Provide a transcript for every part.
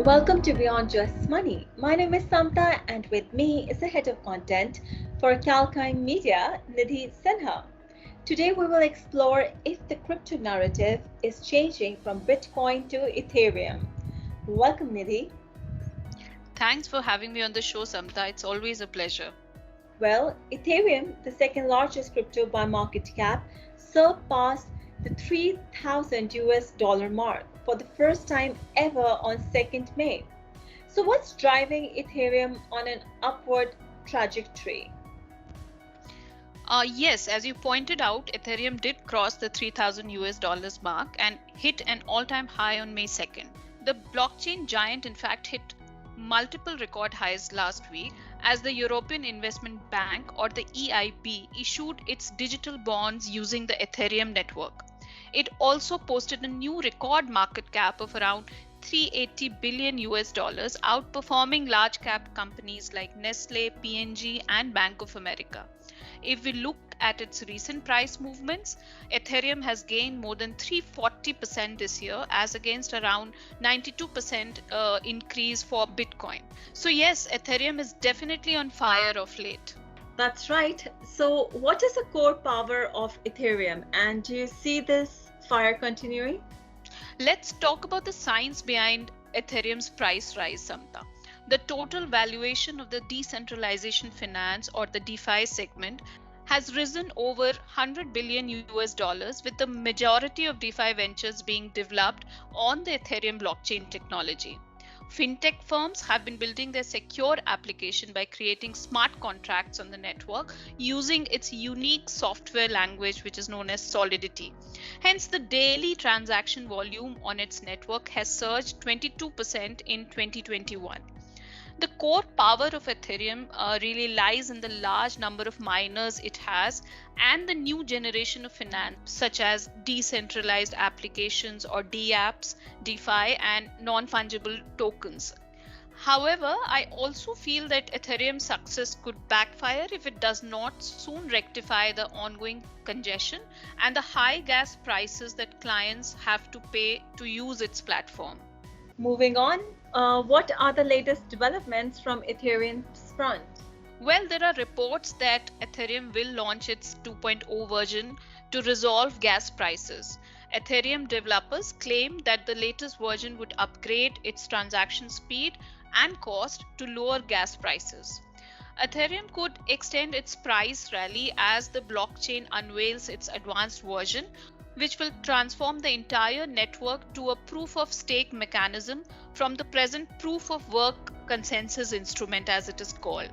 Welcome to Beyond Just Money. My name is Samta, and with me is the head of content for Calkine Media, Nidhi Sinha. Today, we will explore if the crypto narrative is changing from Bitcoin to Ethereum. Welcome, Nidhi. Thanks for having me on the show, Samta. It's always a pleasure. Well, Ethereum, the second largest crypto by market cap, surpassed the 3,000 US dollar mark for the first time ever on 2nd May. So what's driving Ethereum on an upward trajectory? Yes, as you pointed out, Ethereum did cross the 3,000 US dollars mark and hit an all-time high on May 2nd. The blockchain giant, in fact, hit multiple record highs last week as the European Investment Bank, or the EIB, issued its digital bonds using the Ethereum network. It also posted a new record market cap of around 380 billion US dollars, outperforming large cap companies like Nestle, P&G, and Bank of America. If we look at its recent price movements, Ethereum has gained more than 340% this year, as against around 92% increase for Bitcoin. So yes, Ethereum is definitely on fire of late. That's right. So what is the core power of Ethereum, and do you see this fire continuing? Let's talk about the science behind Ethereum's price rise, Samta. The total valuation of the decentralization finance, or the DeFi segment, has risen over 100 billion US dollars, with the majority of DeFi ventures being developed on the Ethereum blockchain technology. Fintech firms have been building their secure application by creating smart contracts on the network using its unique software language, which is known as Solidity. Hence, the daily transaction volume on its network has surged 22% in 2021. The core power of Ethereum really lies in the large number of miners it has and the new generation of finance, such as decentralized applications, or DApps, DeFi, and non-fungible tokens. However, I also feel that Ethereum's success could backfire if it does not soon rectify the ongoing congestion and the high gas prices that clients have to pay to use its platform. Moving on, what are the latest developments from Ethereum's front? Well, there are reports that Ethereum will launch its 2.0 version to resolve gas prices. Ethereum developers claim that the latest version would upgrade its transaction speed and cost to lower gas prices. Ethereum could extend its price rally as the blockchain unveils its advanced version, which will transform the entire network to a proof of stake mechanism from the present proof of work consensus instrument, as it is called.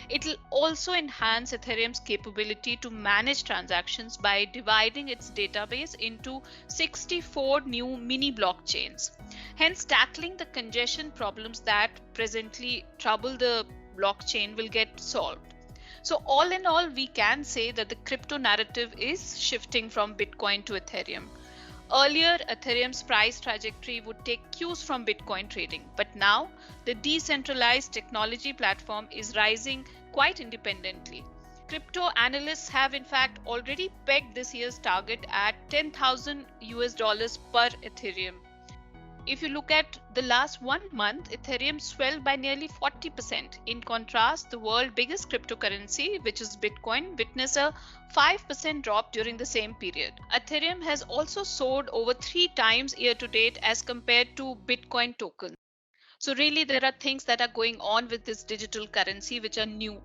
It will also enhance Ethereum's capability to manage transactions by dividing its database into 64 new mini blockchains, hence tackling the congestion problems that presently trouble the blockchain will get solved. So all in all, we can say that the crypto narrative is shifting from Bitcoin to Ethereum. Earlier, Ethereum's price trajectory would take cues from Bitcoin trading, but now the decentralized technology platform is rising quite independently. Crypto analysts have in fact already pegged this year's target at 10,000 US dollars per Ethereum. If you look at the last 1 month, Ethereum swelled by nearly 40%. In contrast, the world's biggest cryptocurrency, which is Bitcoin, witnessed a 5% drop during the same period. Ethereum has also soared over 3 times year to date as compared to Bitcoin tokens. So really, there are things that are going on with this digital currency which are new.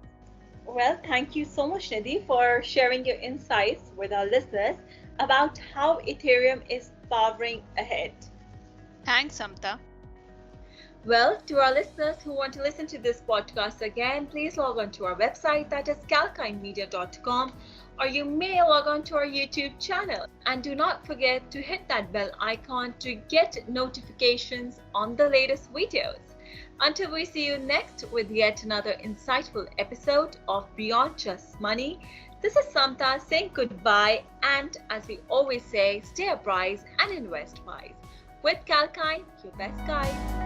Well, thank you so much, Nidhi, for sharing your insights with our listeners about how Ethereum is powering ahead. Thanks, Samta. Well, to our listeners who want to listen to this podcast again, please log on to our website, that is calkinemedia.com, or you may log on to our YouTube channel. And do not forget to hit that bell icon to get notifications on the latest videos. Until we see you next with yet another insightful episode of Beyond Just Money, this is Samta saying goodbye, and as we always say, stay apprised and invest wise. With Calkine, your best guide.